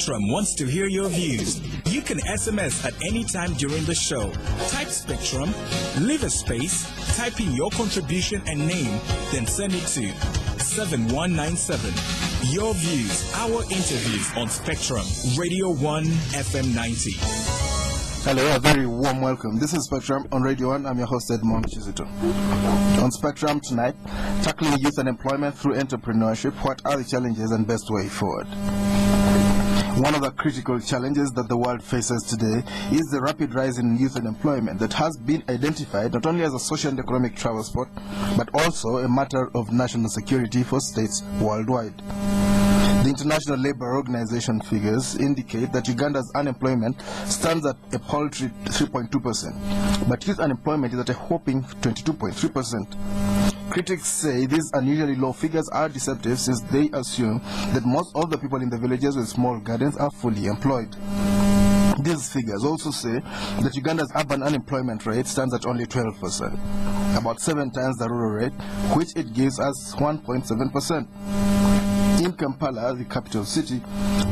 Spectrum wants to hear your views. You can SMS at any time during the show. Type Spectrum, leave a space, type in your contribution and name, then send it to 7197. Your views, our interviews on Spectrum, Radio 1 FM 90. Hello, a very warm welcome. This is Spectrum on Radio 1. I'm your host, Edmond, Kizito. On Spectrum tonight, tackling youth unemployment through entrepreneurship. What are the challenges and best way forward? One of the critical challenges that the world faces today is the rapid rise in youth unemployment that has been identified not only as a social and economic travel spot, but also a matter of national security for states worldwide. The International Labour Organization figures indicate that Uganda's unemployment stands at a paltry 3.2%, but youth unemployment is at a whopping 22.3%. Critics say these unusually low figures are deceptive since they assume that most of the people in the villages with small gardens are fully employed. These figures also say that Uganda's urban unemployment rate stands at only 12%, about 7 times the rural rate, which it gives us 1.7%. In Kampala, the capital city,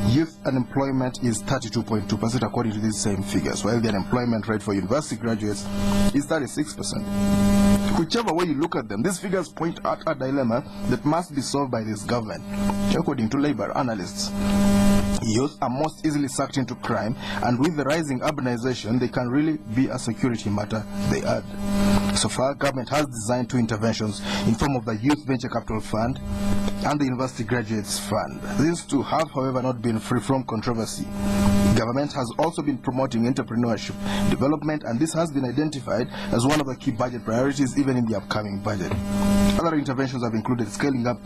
youth unemployment is 32.2% according to these same figures, while the unemployment rate for university graduates is 36%. Whichever way you look at them, these figures point at a dilemma that must be solved by this government, according to labor analysts. Youth are most easily sucked into crime, and with the rising urbanization, they can really be a security matter, they add. So far, government has designed 2 interventions in form of the Youth Venture Capital Fund and the University Graduates Fund. These 2 have, however, not been free from controversy. Government has also been promoting entrepreneurship development, and this has been identified as one of the key budget priorities even in the upcoming budget. Other interventions have included scaling up,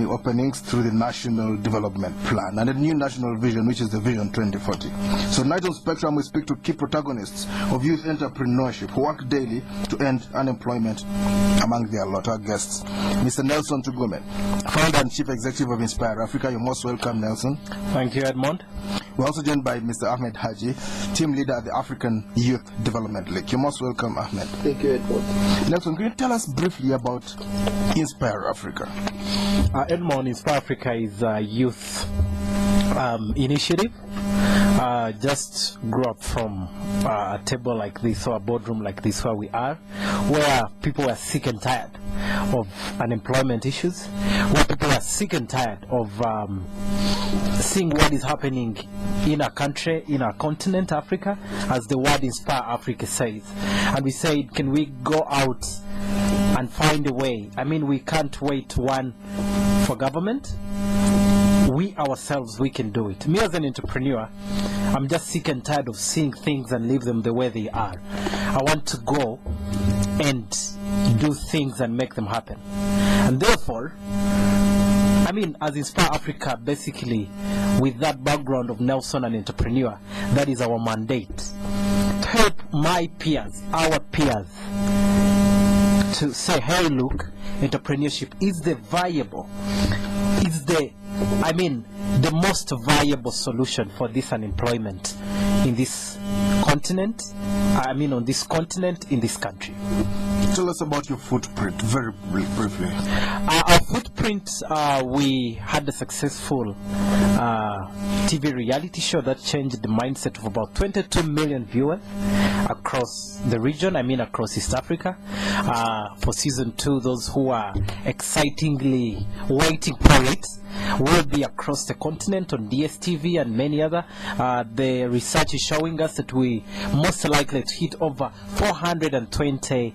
openings through the National Development Plan and a new national vision, which is the Vision 2040. So tonight on Spectrum, we speak to key protagonists of youth entrepreneurship who work daily to end unemployment. Among their lot, our guests, Mr. Nelson Tugume, founder and chief executive of Inspire Africa. You're most welcome, Nelson. Thank you, Edmond. We're also joined by Mr. Ahmed Hadji, team leader at the African Youth Development League. You're most welcome, Ahmed. Thank you, Edmond. Nelson, can you tell us briefly about Inspire Africa? Edmond, Inspire Africa is a youth initiative. Just grew up from a table like this or a boardroom like this where we are, where people are sick and tired of unemployment issues, where people are sick and tired of seeing what is happening in our country, in our continent, Africa, as the word Inspire Africa says. And we said, can we go out and find a way? I mean, we can't wait for government. We ourselves, we can do it. Me as an entrepreneur, I'm just sick and tired of seeing things and leave them the way they are. I want to go and do things and make them happen. And therefore, I mean, as Inspire Africa, basically, with that background of Nelson, an entrepreneur, that is our mandate. To help my peers, our peers, to say, hey, look, entrepreneurship is the most viable solution for this unemployment in this continent, on this continent, in this country. Tell us about your footprint, very briefly. Our footprint, we had a successful TV reality show that changed the mindset of about 22 million viewers across the region, across East Africa. For season 2, those who are excitingly waiting for it will be across the continent on DSTV and many other. The research is showing us that we most likely to hit over 420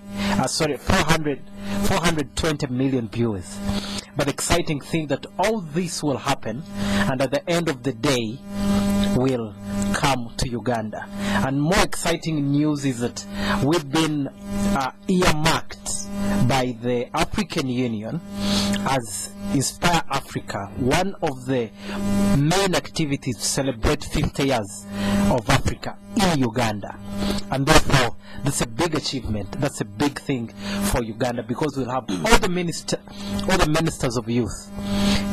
million viewers. But exciting thing that all this will happen, and at the end of the day will come to Uganda. And more exciting news is that we've been earmarked by the African Union as Inspire Africa, one of the main activities to celebrate 50 years of Africa in Uganda. And therefore, that's a big achievement. That's a big thing for Uganda, because we'll have all the ministers of youth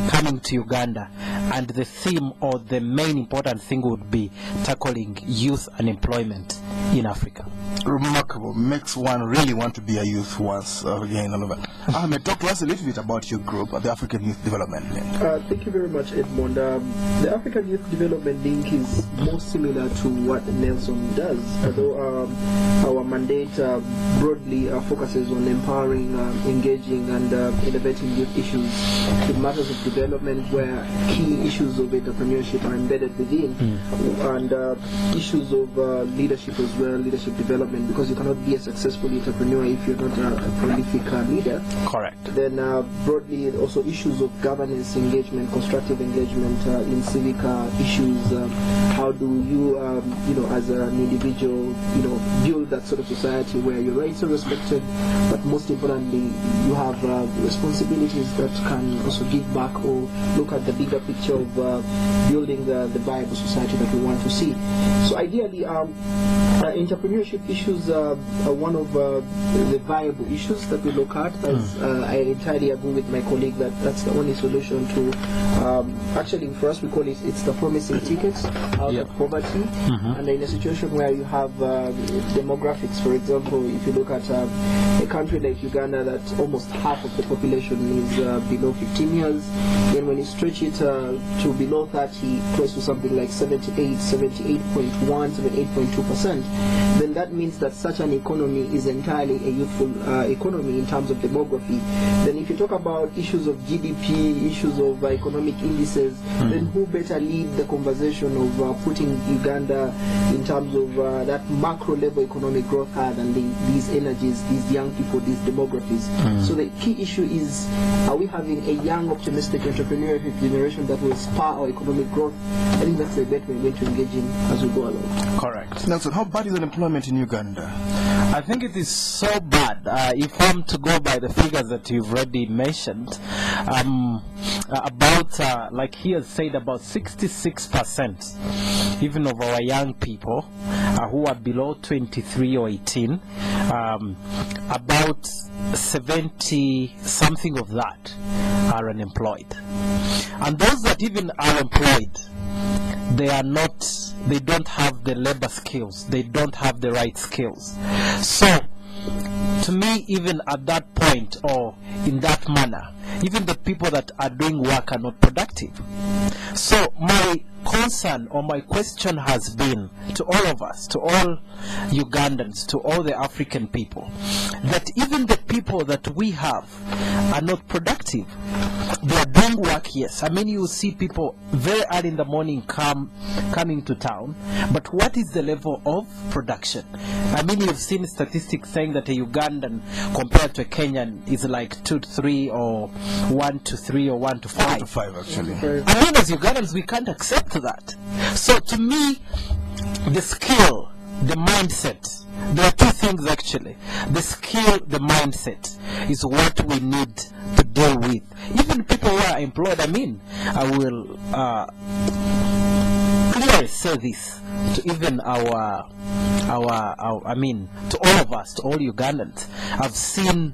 coming to Uganda, and the theme or the main important thing would be tackling youth unemployment in Africa. remarkable, makes one really want to be a youth once again. Ahmed, talk to us a little bit about your group, the African Youth Development Link. Thank you very much, Edmond. The African Youth Development Link is more similar to what Nelson does, although our mandate broadly focuses on empowering, engaging, and elevating youth issues in matters of development where key issues of entrepreneurship are embedded within, and issues of leadership as well, leadership development, because you cannot be a successful entrepreneur if you're not a prolific leader. Correct. Then broadly also issues of governance, engagement, constructive engagement in civic issues. How do you, as an individual, build that sort of society where your rights are respected, but most importantly, you have responsibilities that can also give back or look at the bigger picture of building the viable society that we want to see. So ideally, entrepreneurship issues are one of the viable issues that we look at, as I entirely agree with my colleague that that's the only solution to, actually for us we call it, it's the promising tickets out of poverty. And in a situation where you have demographics, for example, if you look at a country like Uganda, that almost half of the population is below 15 years, then when you stretch it to below 30, close to something like 78.1, 78.2%, then that means that such an economy is entirely a youthful economy in terms of demography. Then if you talk about issues of GDP, issues of economic indices, then who better lead the conversation of putting Uganda in terms of that macro level economic growth higher than these energies, these young people, these demographies. So the key issue is, are we having a young, optimistic, entrepreneurial generation that will spur our economic growth? I think that's the bet we're going to engage in as we go along. Correct. Nelson, how bad is unemployment in Uganda? I think it is so bad. If I'm to go by the figures that you've already mentioned, about, like he has said, about 66% even of our young people who are below 23 or 18, about 70 something of that are unemployed. And those that even are employed, they don't have the labor skills, they don't have the right skills. So to me, even at that point or in that manner, even the people that are doing work are not productive. So my concern or my question has been to all of us, to all Ugandans, to all the African people, that even the people that we have are not productive. They are doing work, yes. I mean, you see people very early in the morning coming to town, but what is the level of production? I mean, you've seen statistics saying that a Ugandan compared to a Kenyan is like 2 to 3 or 1 to 3 or 1 to 5. 1 to 5 actually. I mean, as Ugandans, we can't accept that. So to me, the skill, the mindset, there are two things actually. The skill, the mindset is what we need to deal with. Even people who are employed, I mean, I will clearly say this to even our I mean, to all of us, to all Ugandans. I've seen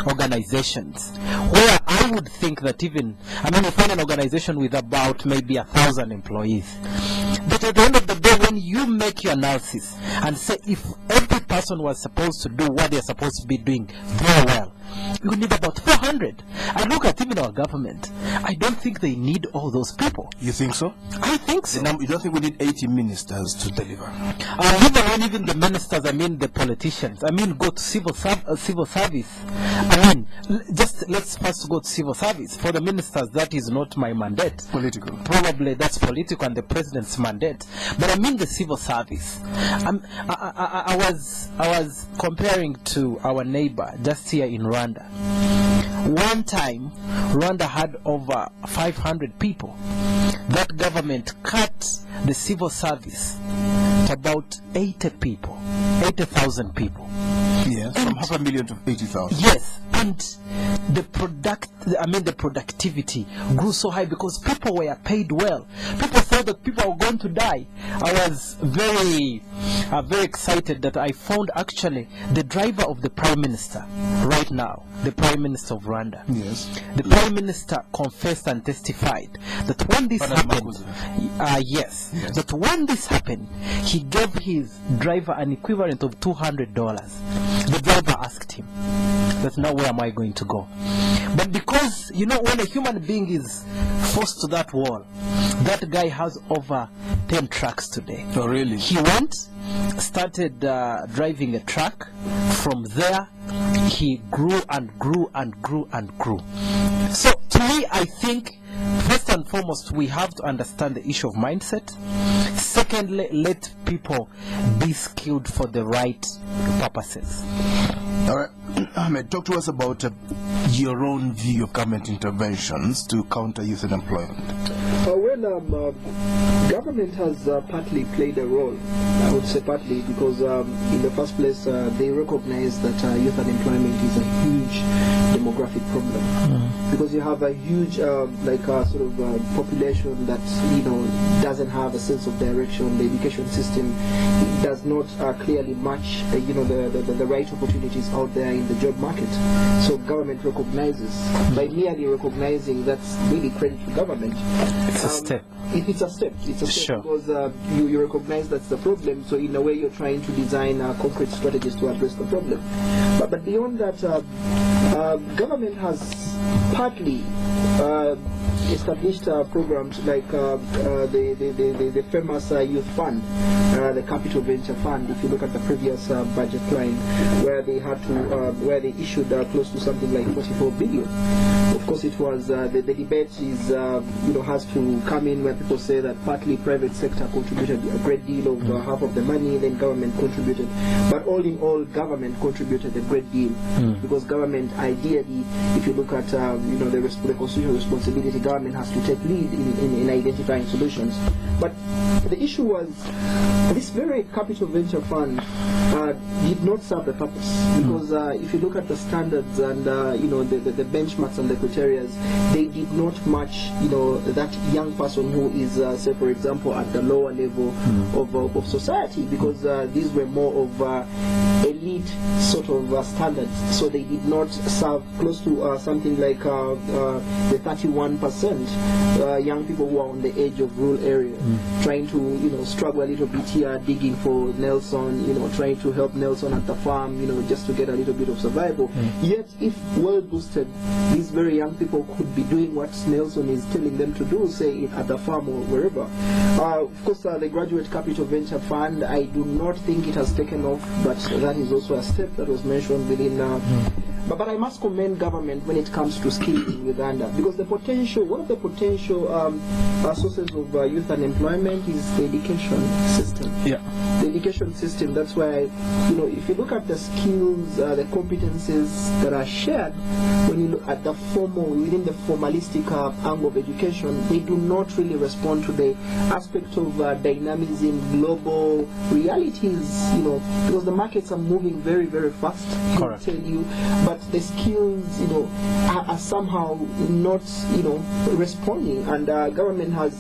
organizations where I would think that even, I mean, you find an organization with about maybe 1,000 employees, but at the end of the day, when you make your analysis and say if every person was supposed to do what they're supposed to be doing very well, you need about 400. I look at even our government, I don't think they need all those people. You think so? I think so. You don't think we need 80 ministers to deliver? Even the ministers, I mean the politicians, I mean go to civil service. I mean, just let's first go to civil service. For the ministers, that is not my mandate. Political. Probably that's political and the president's mandate. But I mean the civil service. I was comparing to our neighbor just here in Rwanda. One time, Rwanda had over 500 people. That government cut the civil service to about 80,000 people. Yes, from 500,000 to 80,000. Yes, And the productivity grew so high because people were paid well. People thought that people were going to die. I was very excited that I found actually the driver of the Prime Minister right now, the Prime Minister of Rwanda. Yes. The Prime Minister confessed and testified that when this happened, that when this happened, he gave his driver an equivalent of $200. The driver asked him that, now where am I going to go? But because, you know, when a human being is forced to that wall, that guy has over 10 trucks today. Oh, really? He went, started driving a truck. From there, he grew and grew and grew and grew. So, to me, I think, first and foremost, we have to understand the issue of mindset. Secondly, let people be skilled for the right purposes. All right, Ahmed, talk to us about your own view of government interventions to counter youth unemployment. Government has partly played a role. I would say partly because in the first place they recognize that youth unemployment is a huge demographic problem. Because you have a huge population that doesn't have a sense of direction. The education system does not clearly match the right opportunities out there in the job market. So government recognizes. By merely recognizing, that's really credit to government. It's a step. It's a step. Sure. Because you recognize that's the problem. So in a way, you're trying to design concrete strategies to address the problem. But beyond that, government has partly established programs like the famous youth fund, the capital venture fund. If you look at the previous budget line, where they had to, where they issued close to something like 44 billion. Of course, it was the debate is has to come in where people say that partly private sector contributed a great deal of half of the money, then government contributed. But all in all, government contributed a great deal because government, ideally, if you look at the constitutional responsibility, government has to take lead in identifying solutions. But the issue was this very capital venture fund did not serve the purpose because if you look at the standards and the benchmarks and the criteria, they did not match that young person who is say for example at the lower level of society, because these were more of elite sort of standards. So they did not serve close to something like the 31% young people who are on the edge of rural area, trying to struggle a little bit here, digging for Nelson, trying to help Nelson at the farm, just to get a little bit of survival. Yet, if well boosted, these very young people could be doing what Nelson is telling them to do, say at the farm or wherever. Of course, the Graduate Capital Venture Fund, I do not think it has taken off, but that is also a step that was mentioned within. But I must commend government when it comes to skills in Uganda, because one of the potential sources of youth unemployment is the education system. Yeah. The education system, that's why, if you look at the skills, the competences that are shared, when you look at the within the formalistic angle of education, they do not really respond to the aspect of dynamism, global realities, because the markets are moving very, very fast, Correct. tell you, but the skills, are somehow not, responding, and government has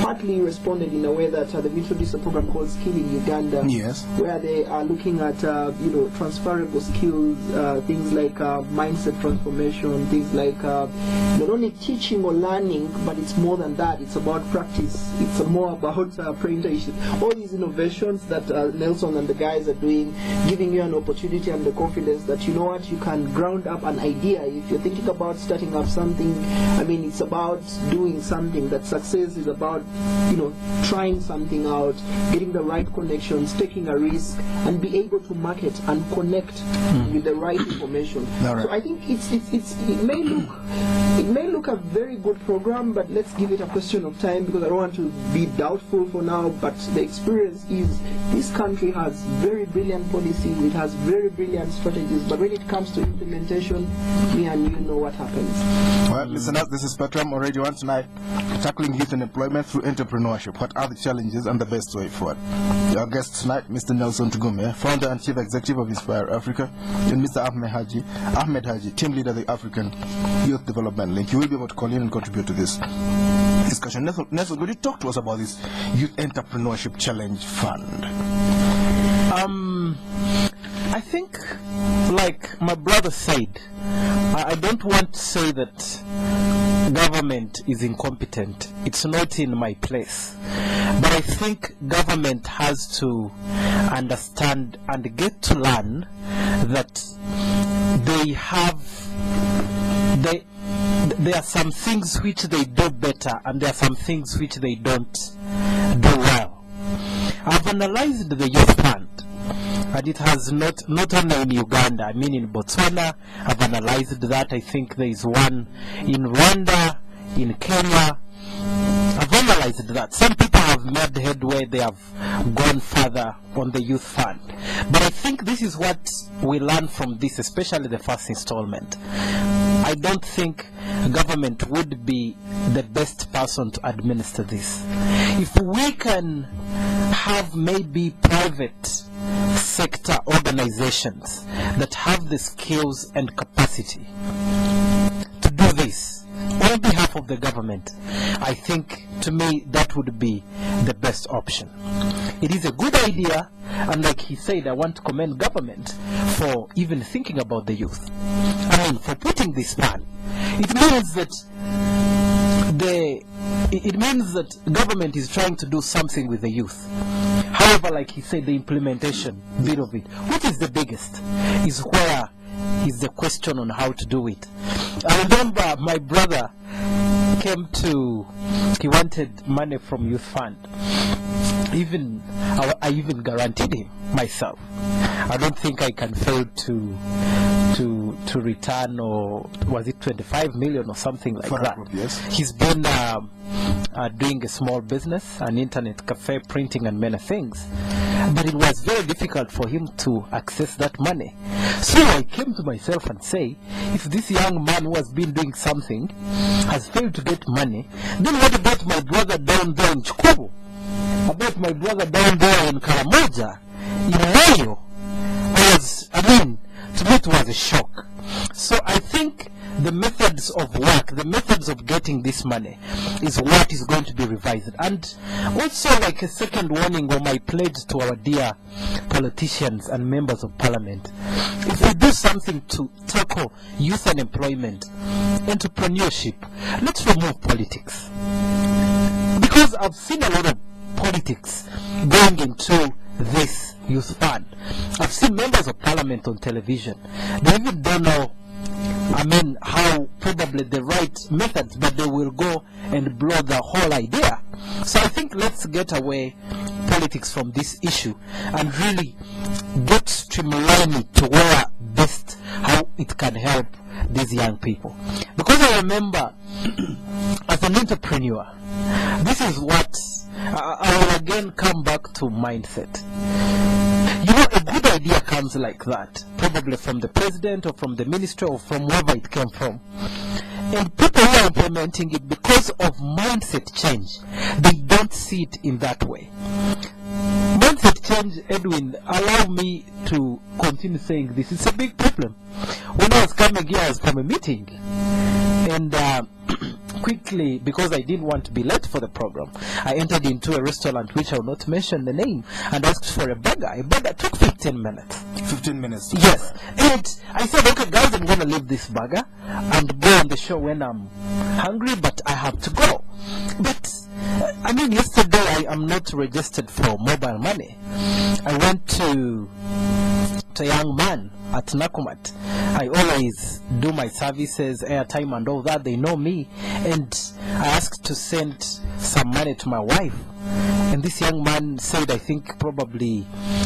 partly responded in a way that they've introduced a program called Skill in Uganda, Yes. where they are looking at, transferable skills, things like mindset transformation, things like not only teaching or learning, but it's more than that. It's about practice. It's more about apprenticeship. All these innovations that Nelson and the guys are doing, giving you an opportunity and the confidence that you can ground up an idea. If you're thinking about starting up something, it's about doing something. That success is about, trying something out, getting the right connections, taking a risk, and be able to market and connect with the right information. Right. So I think it may look a very good program, but let's give it a question of time, because I don't want to be doubtful for now. But the experience is this country has very brilliant policies, it has very brilliant strategies, but when it comes to implementation, me and you know what happens. Well, listeners, this is Spectrum on Radio 1 tonight, tackling youth and employment through entrepreneurship. What are the challenges and the best way forward? Our guest tonight, Mr. Nelson Tugume, founder and chief executive of Inspire Africa, and Mr. Ahmed Hadji, team leader of the African Youth Development Link. You will be able to call in and contribute to this discussion. Nelson, could you talk to us about this Youth Entrepreneurship Challenge Fund? I think, like my brother said, I don't want to say that government is incompetent. It's not in my place. But I think government has to understand and get to learn that there are some things which they do better and there are some things which they don't do well. I've analyzed the youth fund, and it has not only in Uganda, I mean in Botswana. I've analyzed that. I think there is one in Rwanda, in Kenya. I've analyzed that. Some people have made headway, they have gone further on the youth fund. But I think this is what we learn from this, especially the first installment. I don't think government would be the best person to administer this. If we can have maybe private sector organizations that have the skills and capacity to do this on behalf of the government, I think, to me, that would be the best option. It is a good idea, and like he said, I want to commend government for even thinking about the youth. I mean, for putting this plan. It means that government is trying to do something with the youth. However, like he said, the implementation bit of it, which is the biggest, is where is the question on how to do it. I remember my brother he wanted money from youth fund. I even guaranteed him myself. I don't think I can fail to return, or was it 25 million or something like that. Yes. He's been doing a small business, an internet cafe, printing and many things. But it was very difficult for him to access that money. So I came to myself and say, if this young man who has been doing something has failed to get money, then what about my brother down there in Tugume? About my brother down there in Karamoja, in Rayo? To me it was a shock. So I think the methods of work, the methods of getting this money is what is going to be revised. And also, like a second warning, or my pledge to our dear politicians and members of parliament, if we do something to tackle youth unemployment, entrepreneurship, let's remove politics. Because I've seen a lot of politics going into this youth fund. I've seen members of parliament on television. They even don't know, how probably the right methods, but they will go and blow the whole idea. So I think let's get away politics from this issue and really get streamlined it to where best how it can help these young people. Because I remember as an entrepreneur, this is what I will again come back to mindset. A good idea comes like that, probably from the president or from the ministry or from wherever it came from. And people who are implementing it, because of mindset change, they don't see it in that way. Mindset change, Edwin, allow me to continue saying this. It's a big problem. When I was coming here, I was from a meeting. And quickly, because I didn't want to be late for the program, I entered into a restaurant which I will not mention the name and asked for a burger. A burger took 15 minutes. 15 minutes? Yes. And I said, okay guys, I'm going to leave this burger and go on the show when I'm hungry, but I have to go. But, yesterday I am not registered for mobile money. I went to a young man at Nakumat. I always do my services, airtime and all that. They know me. And I asked to send some money to my wife. And this young man said, I think probably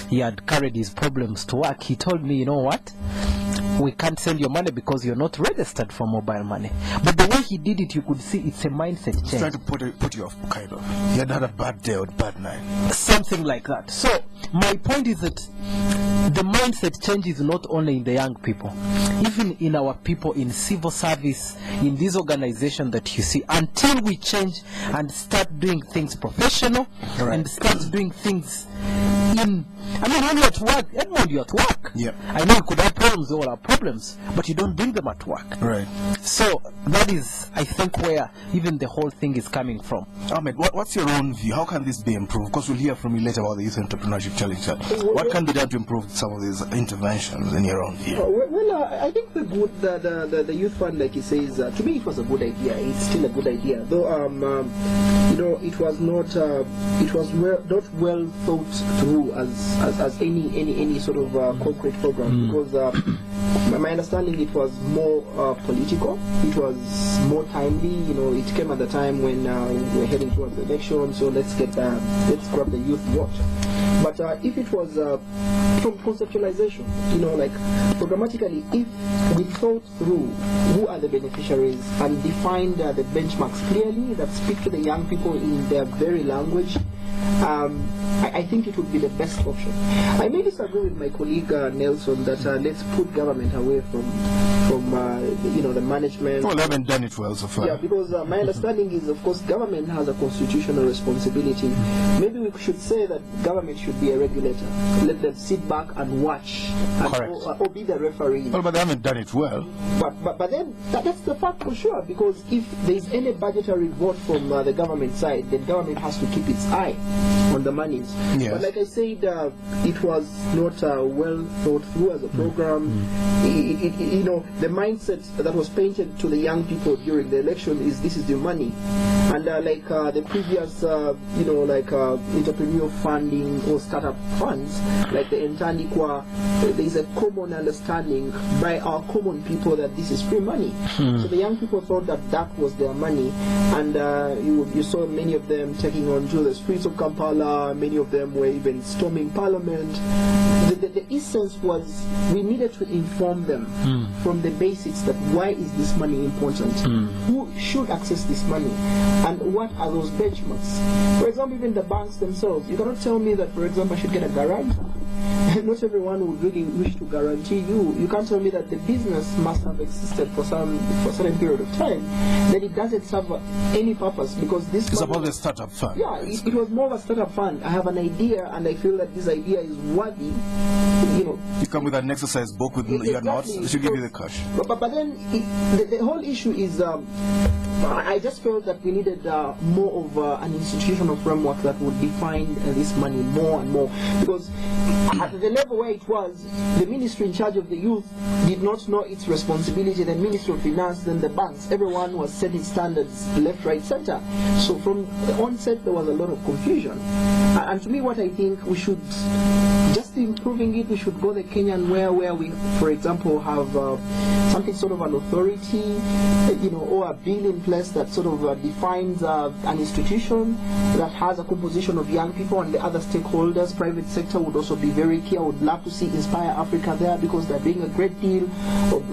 he had carried his problems to work. He told me, you know what? We can't send your money because you're not registered for mobile money. But the way he did it, you could see it's a mindset change. He's trying to put you off, kind of. He had a bad day or bad night. Something like that. So, my point is that the mindset change is not only in the young people, even in our people in civil service, in this organization that you see, until we change and start doing things professional, and start doing things in, I mean, when you're at work, Edmond, you're at work. Yeah. I know you could have problems, all our problems, but you don't bring them at work. Right. So that is, I think, where even the whole thing is coming from. Ahmed, what's your own view? How can this be improved? Because we'll hear from you later about the Youth Entrepreneurship Challenge. What can be done to improve some of these interventions in your own view? I think the youth fund, like he says, to me it was a good idea. It's still a good idea, though. It was not not well thought through as any sort of concrete program, because my understanding, it was more political. It was more timely. It came at the time when we're heading towards the election, so let's grab the youth vote. But if it was from conceptualization, like programmatically, if we thought through who are the beneficiaries and defined the benchmarks clearly that speak to the young people in their very language, I think it would be the best option. I may disagree with my colleague Nelson that let's put government away from the management. Well, they haven't done it well so far. Yeah, because my understanding is, of course, government has a constitutional responsibility. Maybe we should say that government should be a regulator. Let them sit back and watch, or be the referee. Well, but they haven't done it well. But then that's the fact for sure, because if there is any budgetary vote from the government side, then government has to keep its eye on the monies. Yes. But like I said, it was not well thought through as a program. The mindset that was painted to the young people during the election is this is the money, and like the previous entrepreneurial funding or startup funds like the Entandikwa, there is a common understanding by our common people that this is free money. So the young people thought that was their money, and you saw many of them taking on to the streets of Kampala. Many of them were even storming parliament. The essence was we needed to inform them from the basics that why is this money important, who should access this money, and what are those benchmarks. For example, even the banks themselves, you cannot tell me that, for example, I should get a guarantor. Not everyone would really wish to guarantee you. You can't tell me that the business must have existed for a certain period of time, that it doesn't serve any purpose, because this it's about the startup fund. Yeah, it was more of a startup fund. I have an idea, and I feel that this idea is worthy. You come with an exercise book with your notes, they should give you the cash. But then the whole issue is, I just felt that we needed more of an institutional framework that would define this money more and more, because at the level where it was, the ministry in charge of the youth did not know its responsibility. The Ministry of Finance, then the banks, everyone was setting standards left, right, center. So from the onset, there was a lot of confusion. And to me, what I think we should, just improving it, we should go the Kenyan where we, for example, have something sort of an authority, or a bill in place that sort of defines an institution that has a composition of young people and the other stakeholders. Private sector would also be very key. I would love to see Inspire Africa there, because they're doing a great deal of,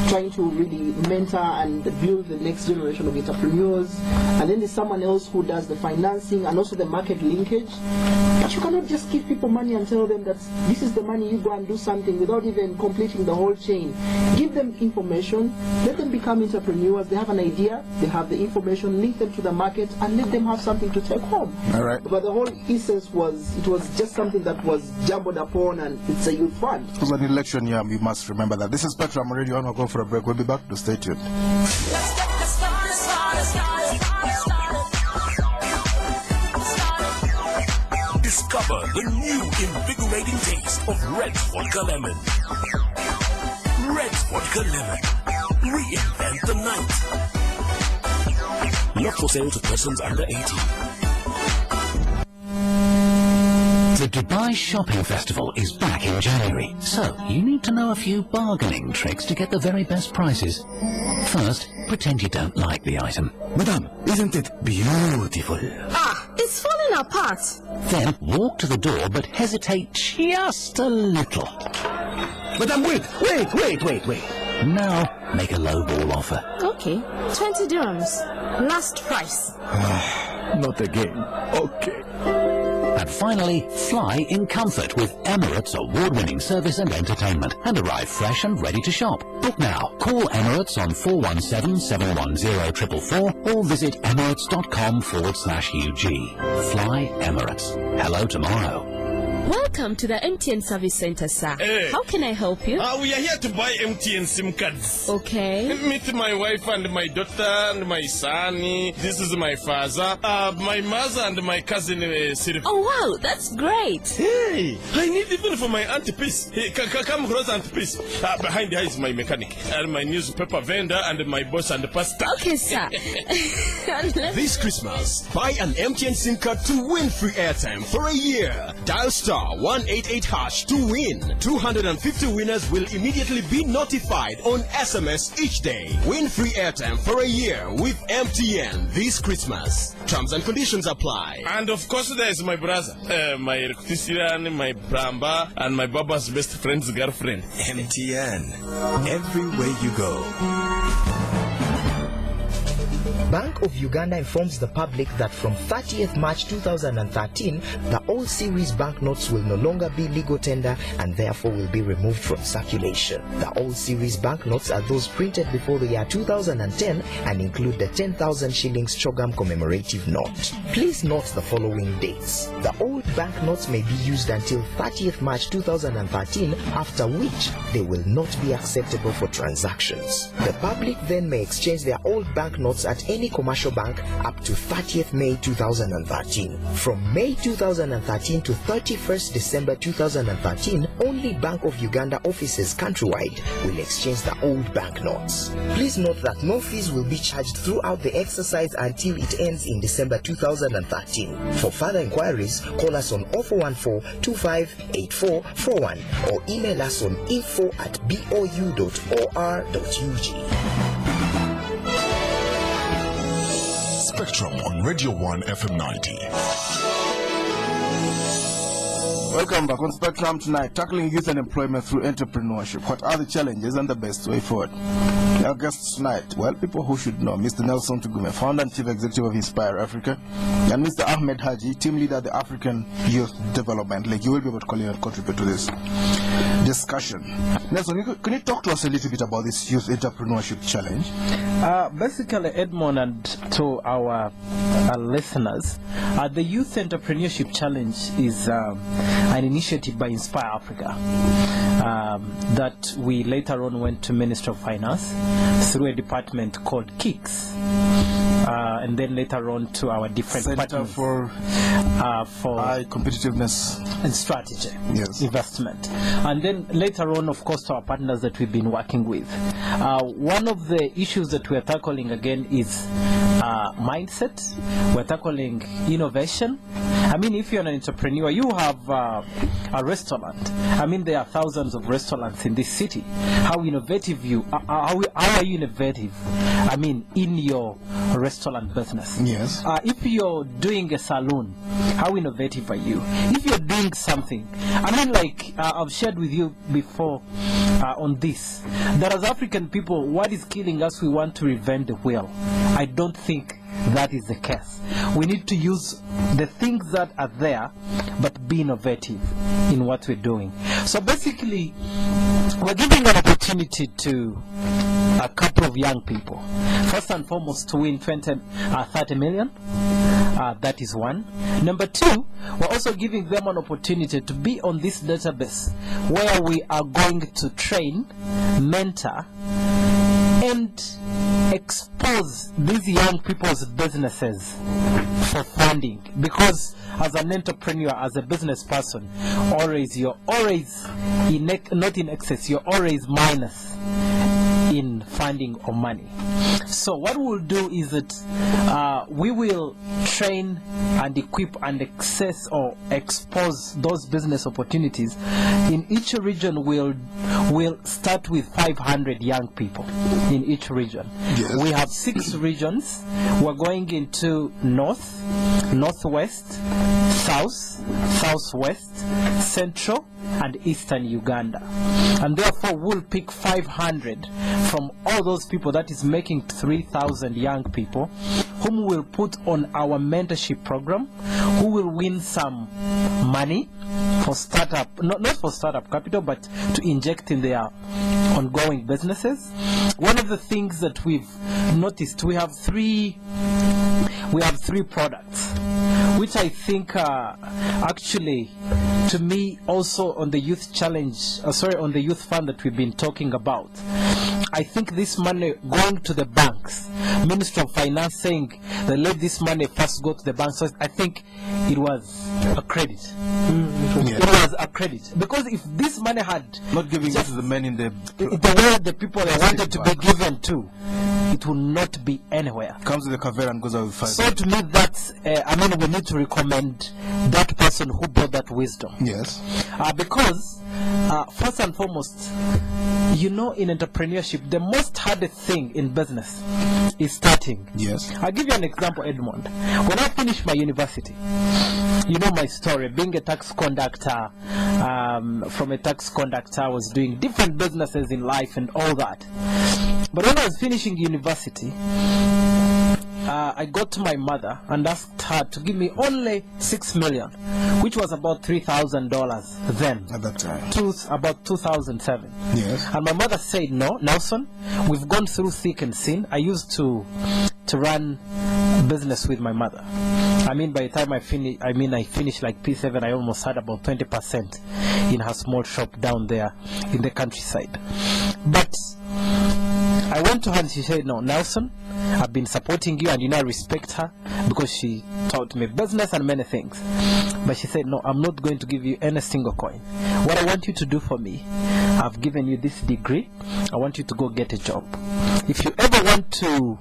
trying to really mentor and build the next generation of entrepreneurs. And then there's someone else who does the financing and also the market linkage. But you cannot just give people money and tell them that this is the money, you go and do something, without even completing the whole chain. Give them information, let them become entrepreneurs. They have an idea, they have the information, link them to the market, and let them have something to take home. All right. But the whole essence was, it was just something that was jumbled upon, and it's a youth fund. It was an election year, you must remember that. This is Spectrum Radio. I'm going to go for a break. We'll be back to stay tuned. Discover the new invigorating taste of Red Vodka Lemon. Red Vodka Lemon. Reinvent the night. Not for sale to persons under 18. The Dubai Shopping Festival is back in January, so you need to know a few bargaining tricks to get the very best prices. First, pretend you don't like the item. Madam, isn't it beautiful? Ah, it's falling apart. Then walk to the door, but hesitate just a little. Madam, wait. Now, make a lowball offer. Okay, 20 dirhams. Last price. Not again. Okay. And finally, fly in comfort with Emirates award-winning service and entertainment and arrive fresh and ready to shop. Book now. Call Emirates on 417-710-444 or visit emirates.com/UG. Fly Emirates. Hello tomorrow. Welcome to the MTN Service Center, sir. Hey. How can I help you? We are here to buy MTN SIM cards. Okay. Meet my wife and my daughter and my son. This is my father, my mother and my cousin Sylvia. Oh, wow, that's great. Hey, I need even for my auntie piece. Hey, come across auntie piece. Behind her is my mechanic and my newspaper vendor and my boss and the pastor. Okay, sir. This Christmas, buy an MTN SIM card to win free airtime for a year. Dial *188# to win. 250 winners will immediately be notified on SMS each day. Win free airtime for a year with MTN this Christmas. Terms and conditions apply. And of course, there's my brother, my electrician, my bramba, and my baba's best friend's girlfriend. MTN. Everywhere you go. Bank of Uganda informs the public that from 30th March 2013, the all series banknotes will no longer be legal tender and therefore will be removed from circulation. The all series banknotes are those printed before the year 2010 and include the 10,000 shillings Chogam commemorative note. Please note the following dates. The old banknotes may be used until 30th March 2013, after which they will not be acceptable for transactions. The public then may exchange their old banknotes at any commercial bank up to 30th May 2013. From May 2013 to 31st December 2013, only Bank of Uganda offices countrywide will exchange the old banknotes. Please note that no fees will be charged throughout the exercise until it ends in December 2013. For further inquiries, call us on 0414-258441 or email us on info@bou.or.ug. Spectrum on Radio 1 FM 90. Welcome back on Spectrum tonight, tackling youth unemployment through entrepreneurship. What are the challenges and the best way forward? Our guests tonight, well, people who should know, Mr. Nelson Tugume, founder and chief executive of Inspire Africa, and Mr. Ahmed Hadji, team leader at the African Youth Development League. You will be able to call in and contribute to this discussion. Nelson, can you talk to us a little bit about this youth entrepreneurship challenge? Basically, Edmond, and to our listeners, the Youth Entrepreneurship Challenge is an initiative by Inspire Africa that we later on went to Ministry of Finance through a department called KICS. And then later on to our different Center for High Competitiveness and Strategy, yes, Investment. And then later on, of course, to our partners that we've been working with. One of the issues that we're tackling again is mindset. We're tackling innovation. I mean, if you're an entrepreneur, you have a restaurant. I mean, there are thousands of restaurants in this city. How innovative you are? How are you innovative? I mean, in your restaurant business. Yes. If you're doing a salon, how innovative are you? If you're doing something, I mean, like I've shared with you before on this, that as African people, what is killing us? We want to reinvent the wheel. I don't think that is the case. We need to use the things that are there, but be innovative in what we're doing. So basically, we're giving an opportunity to a couple of young people. First and foremost, to win 30 million. That is one. Number two, we're also giving them an opportunity to be on this database where we are going to train, mentor, and expose these young people's businesses for funding. Because as an entrepreneur, as a business person, you're always not in excess, you're always minus in funding or money. So what we'll do is that we will train and equip and access or expose those business opportunities. In each region, we'll start with 500 young people in each region. Yes. We have 6 regions. We're going into north, northwest, south, southwest, central, and eastern Uganda. And therefore, we'll pick 500 from all those people, that is making 3,000 young people, whom we'll put on our mentorship program, who will win some money for startup, not for startup capital, but to inject in their ongoing businesses. One of the things that we've noticed, we have three products, which I think are actually, to me, also on the youth challenge, on the youth fund that we've been talking about. I think this money going to the banks, Ministry of Finance saying that let this money first go to the banks. So I think it was a credit. It was a credit, because if this money had not giving it to the men in the way the people they wanted to be given to, it will not be anywhere. Comes to the Kavera and goes out with 5. So to me, that's we need to recommend that person who brought that wisdom. Yes. Because first and foremost, in entrepreneurship, the most hardest thing in business is starting. Yes. I'll give you an example, Edmond. When I finished my university, you know my story, being a tax conductor, from a tax conductor, I was doing different businesses in life and all that. But when I was finishing university, I got to my mother and asked her to give me only 6 million, which was about $3,000 then. At that time. About 2007. Yes. And my mother said, no, Nelson, we've gone through thick and thin. I used to run business with my mother. By the time I finished like P7, I almost had about 20% in her small shop down there in the countryside. But I went to her and she said, no, Nelson, I've been supporting you, and I respect her because she taught me business and many things. But she said, no, I'm not going to give you any single coin. What I want you to do for me, I've given you this degree. I want you to go get a job. If you ever want to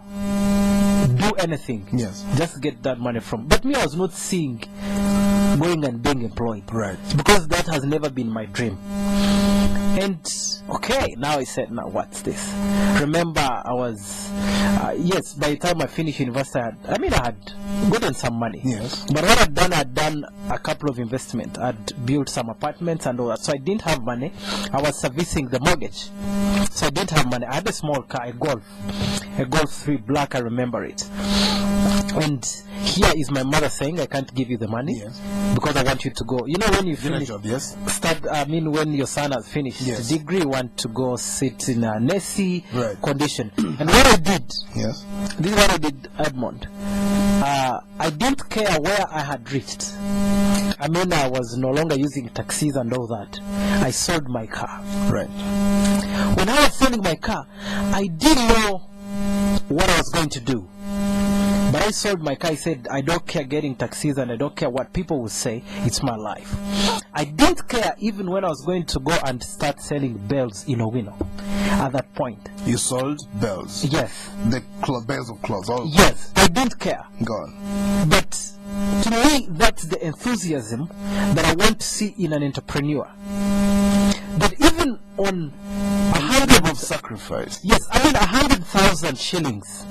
do anything, yes, just get that money from. But me, I was not seeing going and being employed. Right. Because that has never been my dream. And okay, now I said, now what's this? Remember, I was, yes, by the time I finished university, I had gotten some money. Yes. But what I'd done a couple of investments. I'd built some apartments and all that. So I didn't have money. I was servicing the mortgage. So I didn't have money. I had a small car, a Golf 3 black, I remember it. And here is my mother saying, I can't give you the money, yes, because I want you to go. When you finish, job, yes, when your son has finished yes, the degree, want to go sit in a Nessie right condition. And what I did, yes, this is what I did, Edmond. I didn't care where I had reached. I was no longer using taxis and all that. I sold my car. Right. When I was selling my car, I didn't know what I was going to do. But I sold my car. I said, I don't care getting taxis and I don't care what people will say. It's my life. I didn't care even when I was going to go and start selling bells in Owino. At that point. You sold bells? Yes. The bells of clothes? Yes. I didn't care. Go on. But to me, that's the enthusiasm that I want to see in an entrepreneur. That even on a hundred of sacrifice. Yes, 100,000 shillings.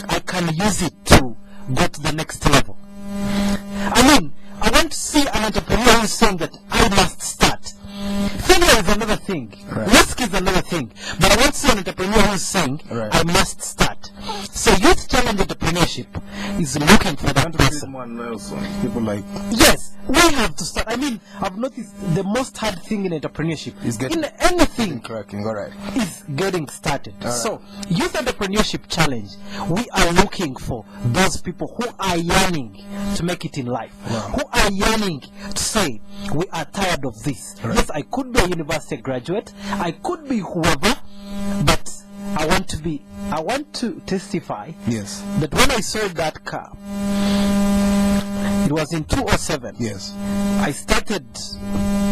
I can use it to go to the next level. I want to see an entrepreneur who is saying that I must start. Failure is another thing. Right. Risk is another thing. But I want to see an entrepreneur who is saying, right, I must start. So Youth Challenge Entrepreneurship is looking for that person. People like... Yes, we have to start. I've noticed the most hard thing in entrepreneurship is in anything cracking, all right, is getting started. All so, right. Youth Entrepreneurship Challenge, we are looking for those people who are yearning to make it in life, wow, who are yearning to say, we are tired of this. Right. Yes, I could be a university graduate, I could be whoever, but I want to testify, yes, that when I sold that car, it was in 2007. Yes. I started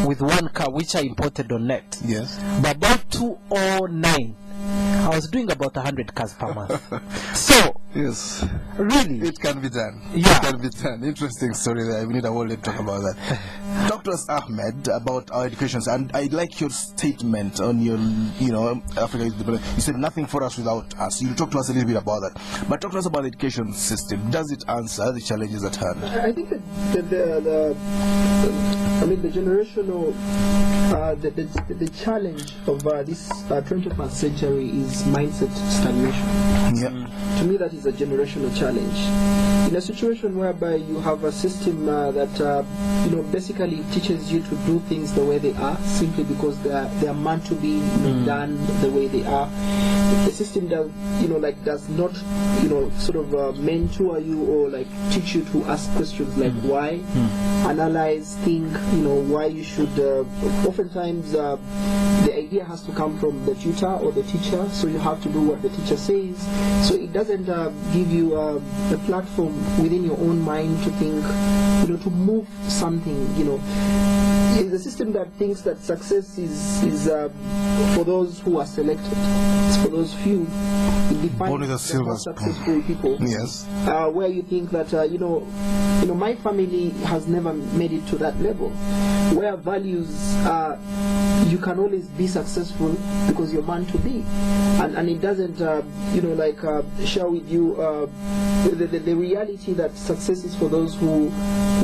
with one car which I imported on net. Yes. But about 2009, I was doing about 100 cars per month. So, yes, really, it can be done. Yeah. It can be done. Interesting story there. We need a whole day to talk about that. Talk to us, Ahmed, about our education. And I'd like your statement on your, Africa is developing. You said nothing for us without us. You'll talk to us a little bit about that. But talk to us about the education system. Does it answer the challenges at hand? I think that the generational, the challenge of this 21st century is mindset stagnation. Yeah. To me, that is a generational challenge. In a situation whereby you have a system that basically teaches you to do things the way they are, simply because they are meant to be done the way they are. The system does not mentor you or teach you to ask questions like why, analyze, think, why you should. Oftentimes, the idea has to come from the tutor or the teacher, so you have to do what the teacher says. So it doesn't give you a platform within your own mind to think, to move something. It's a system that thinks that success is for those who are selected. It's for those few. It defines the most successful people. Yes. Where you think that my family has never made it to that level. Where values you can always be successful because you're meant to be, and it doesn't share with you the reality that success is for those who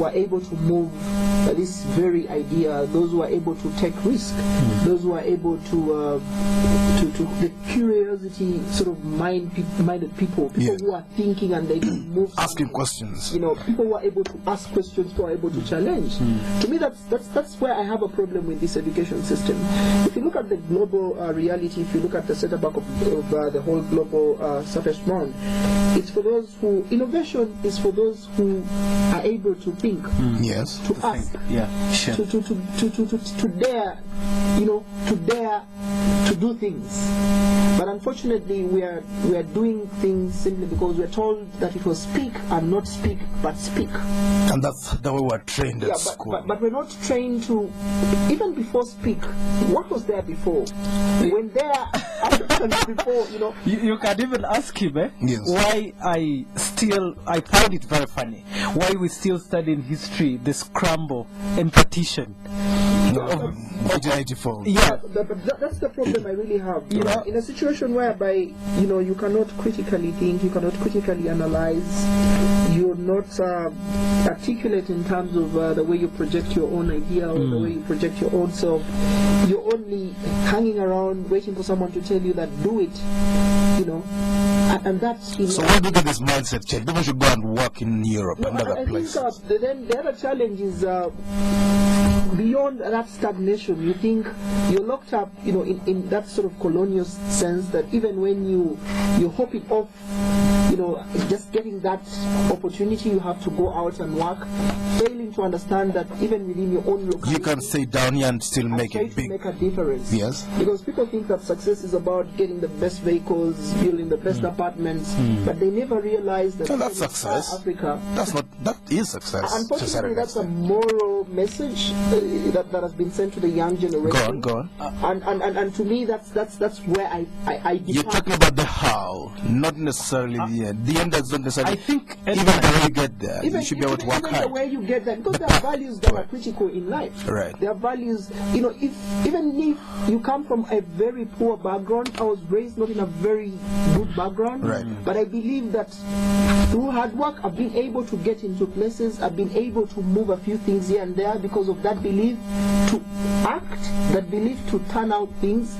are able to move this very idea, those who are able to take risk, those who are able to the curiosity sort of minded people who are thinking and they can move, asking questions. People who are able to ask questions, who are able to challenge. To me, that's where I have a problem with this education system. If you look at the global reality, if you look at the setup of the whole global surface round, it's for those who, innovation is for those who are able to think, yes, to ask, to dare, to dare to do things. But unfortunately, we are doing things simply because we are told that it was speak and not speak, but speak. And that's the way we're trained at school. But we're not trained to, even before speak, what was there before? When there are before, You can even ask him, yes, why I find it very funny, why we still study in history the scramble and partition. 1984. Yeah, but that's the problem I really have. In a situation whereby you cannot critically think, you cannot critically analyze, you're not articulate in terms of the way you project your own idea or the way you project your own self. You're only hanging around waiting for someone to tell you that do it, and that's. So why do you get this mindset change? People should go and work in Europe and other places. I think then the other challenge is beyond that stagnation. You think you're locked up, in that sort of colonial sense that even when you hope it off, just getting that opportunity, you have to go out and work, failing to understand that even within your own locality, you can stay down here and still make it big. Make a difference. Yes. Because people think that success is about getting the best vehicles, building the best apartments, but they never realize that that's success. Africa. That is success. Unfortunately, that's a moral message that has been sent to the young generation. Go on. And to me, that's where I You're talking about the how, not necessarily the end. The end does not necessarily. I think even the way you get there, you should be able to work hard. The way you get there, because there are values that are critical in life. Right. There are values, even if you come from a very poor background, I was raised not in a very good background, right, but I believe that through hard work, I've been able to get into places, I've been able to move a few things here and there because of that belief to act, that belief to turn out things.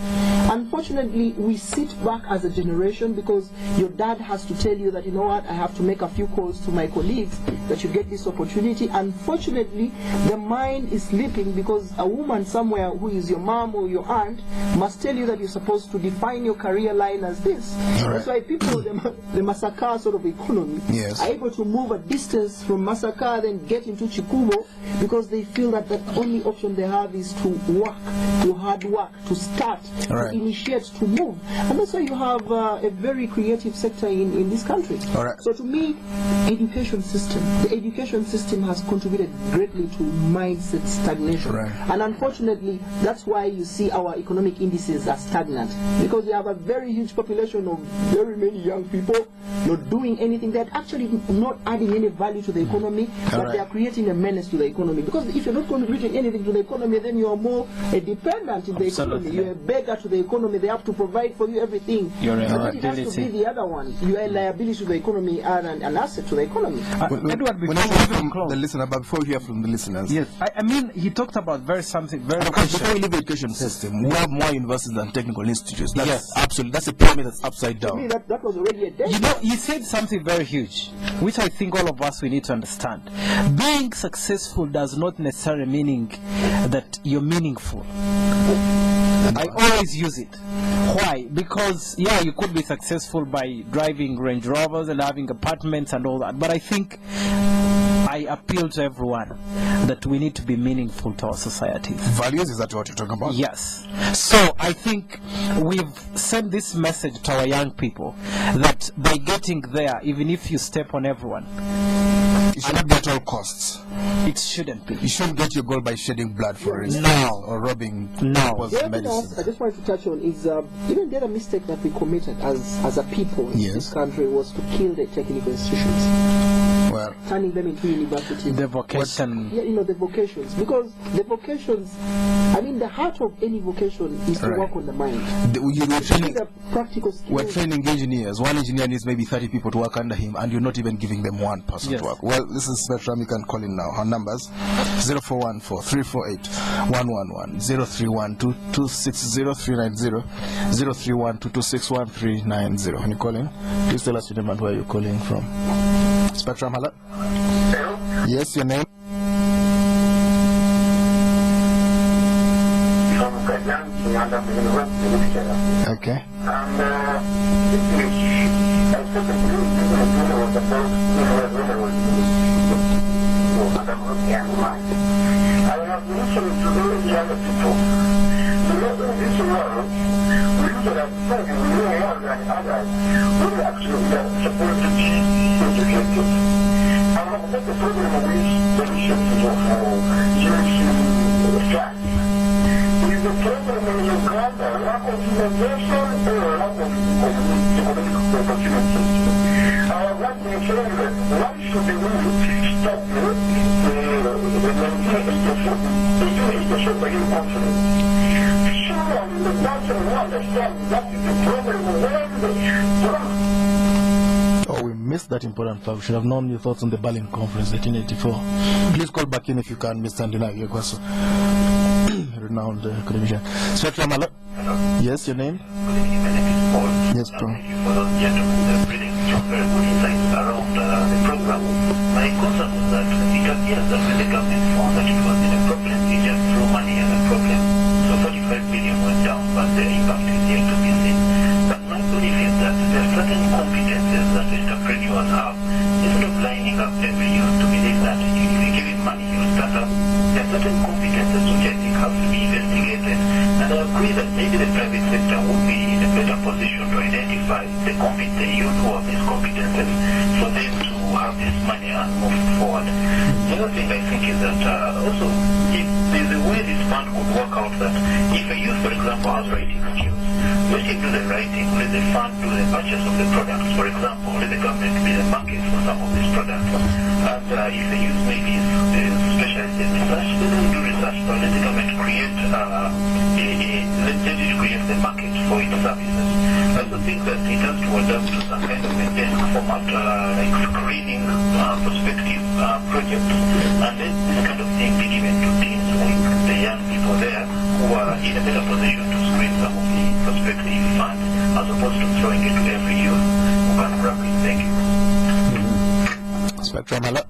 Unfortunately, we sit back as a generation because your dad has to tell you that, you know what, I have to make a few calls to my colleagues that you get this opportunity. Unfortunately, the mind is slipping because a woman somewhere who is your mom or your aunt must tell you that you're supposed to define your career line as this. Right. That's why people, the Masaka sort of economy, yes, are able to move a distance from Masaka, then get into Chikumo, because they feel that the only option they have is to work, to hard work, to start, right, to initiate, to move. And that's why you have a very creative sector in this this country. All right. So to me, the education system has contributed greatly to mindset stagnation. Right. And unfortunately, that's why you see our economic indices are stagnant, because we have a very huge population of very many young people not doing anything. They're actually not adding any value to the economy, but they are creating a menace to the economy. Because if you're not contributing anything to the economy, then you are more a dependent in the economy. You're a beggar to the economy. They have to provide for you everything. You're a But it has to be the other one. You are a liability to the economy and an asset to the economy. Edward, the listener, but before we hear from the listeners, yes, I mean, he talked about something very. Before we leave the education system, we have more universities than technical institutes. That's absolutely, that's a pyramid that's upside down. To me, that was already a dead. You know, he said something very huge, which I think all of us we need to understand. Being successful does not necessarily meaning that you're meaningful. I always use it. Why? Because, yeah, you could be successful by driving Range Rovers and having apartments and all that, but I think I appeal to everyone that we need to be meaningful to our societies. Values, is that what you're talking about? Yes. So I think we've sent this message to our young people that by getting there, even if you step on everyone, it shouldn't be at all costs. It shouldn't be. You shouldn't get your goal by shedding blood, for instance, or robbing people's medicine. I just wanted to touch on is even the other mistake that we committed as a people in this country was to kill the technical institutions. Well, turning them into universities. The vocation. Yeah, the vocations. Because the vocations, I mean, the heart of any vocation is to work on the mind. We're training engineers. One engineer needs maybe 30 people to work under him, and you're not even giving them one person to work. Well, this is Spectrum. You can call in now. Our numbers 0414-348-111, 0312-260-390, 0312-226-1390. When you call in, please tell us your name and where you're calling from. Spectrum, hello? Hello? Yes, your name? Okay. And this week, I spoke to you was about I have listened to all the other people. In this world, we look at ourselves and we know that others who actually are supposed to be educated. I have got the problem of this deficiency of class. Is the problem in Uganda lack of innovation or lack of economic opportunities? I have got the children. Why should we stop the education by your confidence? Surely the person who understands that is the problem where the Oh, we missed that important fact. We should have known your thoughts on the Berlin Conference 1884. Please call back in if you can, Mr. Andina Yekwaso. Renowned academician. Spectrum, hello? Yes, your name? Yes, bro. Thank you for those gentlemen bringing some very good insights around the program. My concern was that it appears that when the government found that it was in a problem, it just threw money at the problem. So 45 billion went down, but the impact is yet to be seen. But my belief is that there are certain competences that entrepreneurs have. Instead of lining up every year to believe that if you give it money, you start up, there are certain competences which I think have to be investigated. And I agree that maybe the private sector would be in a better position to identify the youth who have these competences for them to have this money and move forward. The other thing I think is that also, if there's a way this fund could work out that if a youth, for example, has writing skills, let him do the writing, let the fund do the purchase of the products. For example, let the government be the market for some of these products. And if the youth maybe is specialized in research, let them do research, but let the government create let it create the market for its services. I also think that it has to adapt to some kind of a desk format, like screening prospective projects, and then this kind of thing be given to teams like the young people there who are in a better position to screen some of the prospective funds, as opposed to throwing it to every youth who can grab it. Thank you. Spectrum, hello?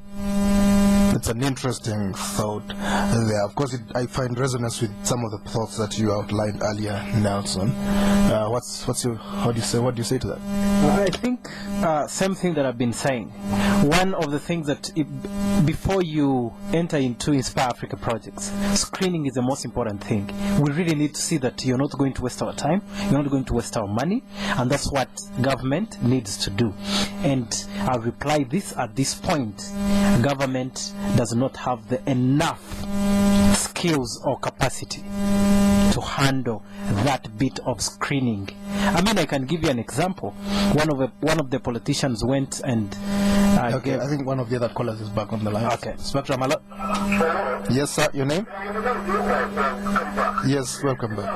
It's an interesting thought there. Of course, I find resonance with some of the thoughts that you outlined earlier, Nelson. What do you say to that? I think same thing that I've been saying. One of the things that before you enter into Inspire Africa projects, screening is the most important thing. We really need to see that you're not going to waste our time, you're not going to waste our money, and that's what government needs to do. And I'll reply this at this point. Government does not have the enough skills or capacity to handle that bit of screening. I mean, I can give you an example. One of the politicians went and okay, I think one of the other callers is back on the line. Okay. Spectrum, hello? Yes, sir. Your name? Yes, welcome back.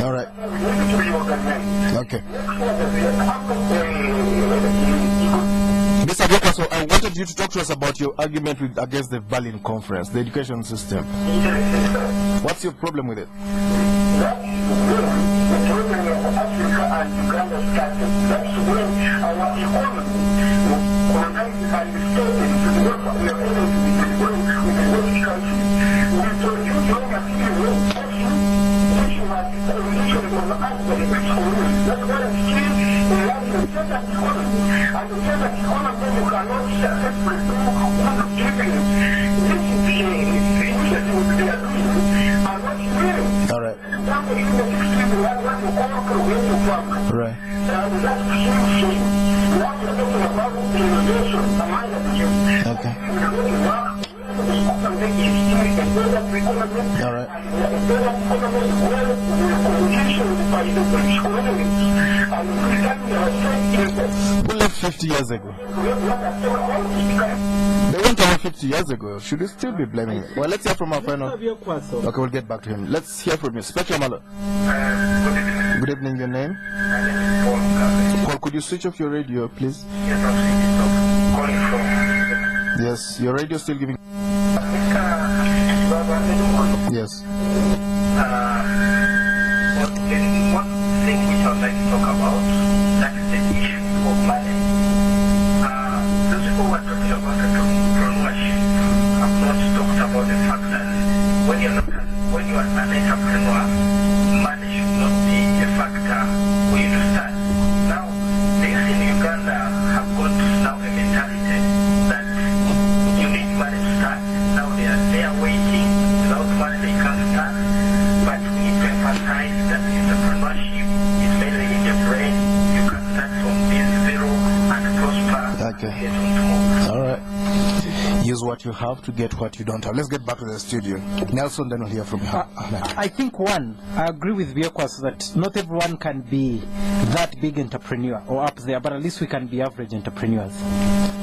All right. Okay. Mr. Baker, so I wanted you to talk to us about your argument against the Berlin Conference, the education system. What's your problem with it? All right. Right. Okay. All right. Who left 50 years ago? They went away 50 years ago. Should we still be blaming it? Well, let's hear from our final. Okay, we'll get back to him. Let's hear from you. Spectrum, hello. Good evening, your name? Paul, could you switch off your radio, please? Yes, your radio is still giving. Yes. One thing which I would like to talk about, that is the issue of money. Those people who are talking about entrepreneurship have not talked about the fact that when you are an entrepreneur, money should not be a factor for you to start. Now, things in Uganda have got now a mentality that you need money to start. Now they are waiting. Without money they can't start. But we need to emphasize that entrepreneurship is mainly in the brain. You can start from being zero and prosper. Okay. All right. Use what you have to get what you don't have. Let's get back to the studio. Nelson, then we'll hear from you. I think I agree with Biokwas that not everyone can be that big entrepreneur or up there, but at least we can be average entrepreneurs.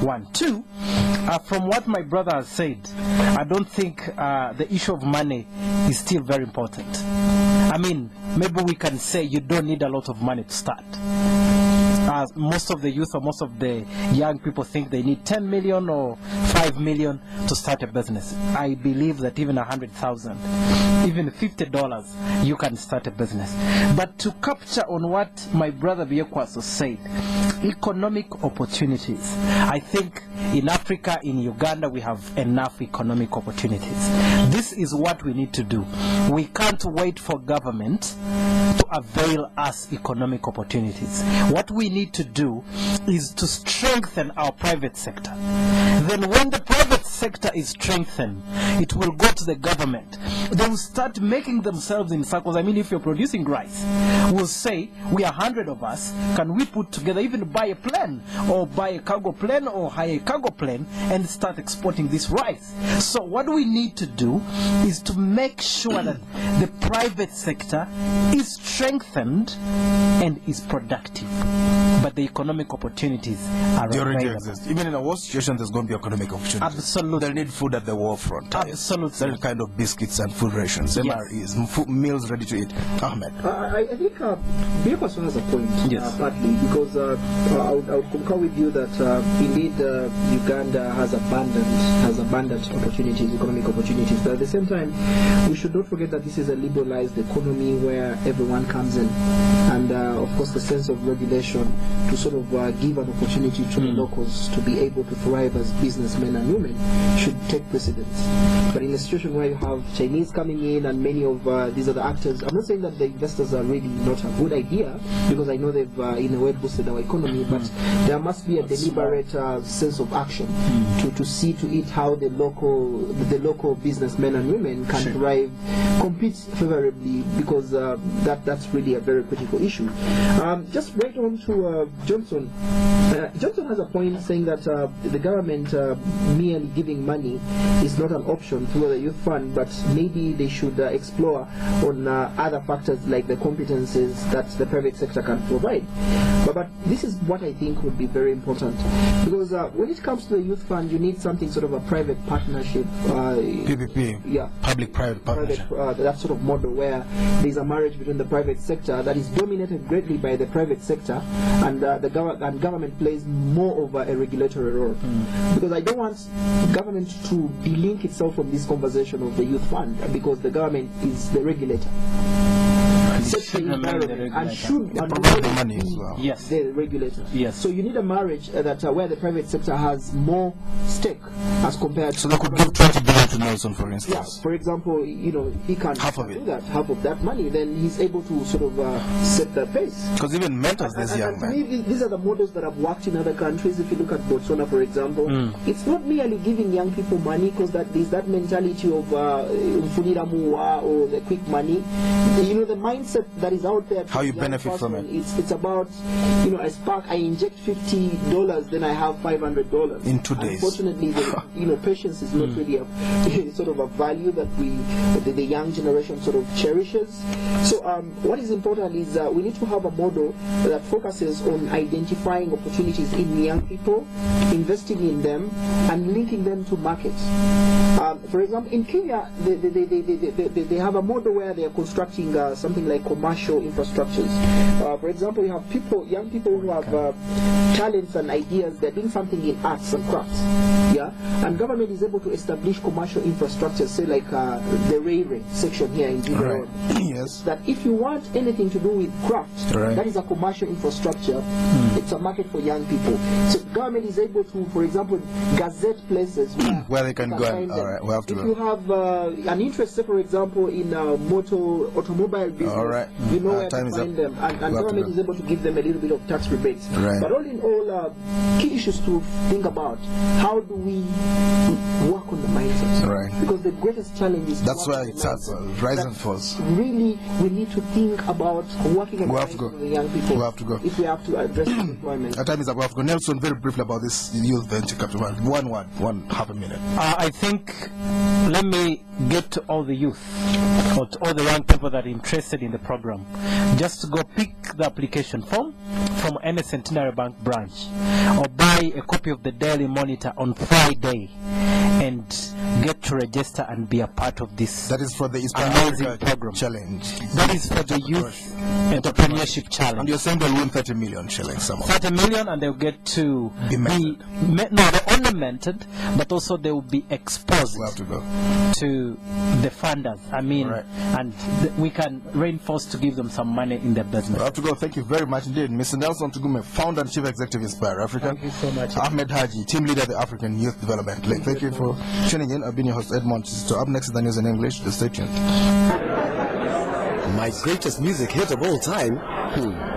One. Two, from what my brother has said, I don't think the issue of money is still very important. I mean, maybe we can say you don't need a lot of money to start. Most of the youth or most of the young people think they need 10 million or 5 million to start a business. I believe that even 100,000, even $50, you can start a business. But to capture on what my brother Biokwaso said, economic opportunities. I think in Africa, in Uganda, we have enough economic opportunities. This is what we need to do. We can't wait for government to avail us economic opportunities. What we need to do is to strengthen our private sector. Then when the private sector is strengthened, it will go to the government. They will start making themselves in circles. I mean, if you're producing rice, we'll say, we are 100 of us, can we put together, even buy a plane, or buy a cargo plane, or hire a cargo cargo plane and start exporting this rice. So what we need to do is to make sure that the private sector is strengthened and is productive. But the economic opportunities are They already available. exist. Even in a war situation, there's going to be economic opportunities. Absolutely. They'll need food at the war front. Absolutely. Certain kind of biscuits and food rations, Yes. MREs, meals ready to eat. Ahmed. I think Biapaso has a point, Yes. partly, because I would concur with you that indeed Uganda has abundant opportunities, economic opportunities. But at the same time, we should not forget that this is a liberalized economy where everyone comes in. And of course, the sense of regulation to sort of give an opportunity to the locals to be able to thrive as businessmen and women should take precedence. But in a situation where you have Chinese coming in and many of these other actors, I'm not saying that the investors are really not a good idea, because I know they've in a way boosted our economy, but there must be a deliberate sense of action to see to it how the local businessmen and women can thrive, compete favorably, because that's really a very critical issue. Just right on to Johnson. Johnson has a point saying that the government merely giving money is not an option through the youth fund, but maybe they should explore on other factors like the competencies that the private sector can provide. But this is what I think would be very important, because when it comes to the youth fund, you need something sort of a private partnership. PPP. Yeah. Public-private partnership. That sort of model where there's a marriage between the private sector that is dominated greatly by the private sector, and government plays more of a regulatory role. Because I don't want government to delink itself from this conversation of the youth fund, because the government is the regulator. Sets the environment and should provide the money as well. Yes. The regulator. Yes. So you need a marriage that where the private sector has more stake as compared to. So they could give 20 billion to Nelson, for instance. Yeah. For example, he can half of it. do that, half of that money. Then he's able to sort of set the pace. Because even mentors this young man. These are the models that have worked in other countries. If you look at Botswana, for example, it's not merely giving young people money, because there's that mentality of Mfuniramuwa or the quick money. You know, the mindset that is out there. How you benefit from it. It's about, a spark. I inject $50, then I have $500 in 2 days. Unfortunately, patience is not really a sort of a value that the young generation sort of cherishes. So what is important is we need to have a model that focuses on identifying opportunities in young people, investing in them, and linking them to markets. For example, in Kenya, they have a model where they are constructing something like commercial infrastructures. For example, you have young people who have talents and ideas. They're doing something in arts and crafts. Yeah, and government is able to establish commercial infrastructures, say like the railway section here in Juba Road. Yes. That if you want anything to do with craft, that is a commercial infrastructure. It's a market for young people. So government is able to, for example, gazette places where they can go. And, all right, we have to if you have an interest, say for example, in automobile business, you know where to find them, and government is able to give them a little bit of tax rebates. But all in all, key issues to think about: how do we work on the mindset? Because the greatest challenge is that's why it's rise and falls. Really, we need to think about working on the mindset of the young people. We have to go if we have to address employment. Our time is up. We have to go. Nelson, very briefly about this youth venture capital. One half a minute. I think let me get to all the youth or to all the young people that are interested in the program. Just go pick the application form from any Centenary Bank branch, or buy a copy of the Daily Monitor on Friday and get to register and be a part of this. That is for the amazing program challenge. That is for the youth entrepreneurship challenge. And you're saying they'll win 30 million shillings. 30 million, and they'll get to be not only mentored, but also they will be exposed to the funders. I mean, and we can reinforce to give them some money in their business. We have to go. Thank you very much indeed. Mr. Nelson Tugume, founder and chief executive Inspire Africa. Thank you so much. Ahmed Hadji, team leader of the African Youth Development League. Thank you for tuning in. I've been your host, Edmond. So up next is the news in English. Stay tuned. My greatest music hit of all time?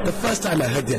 The first time I heard the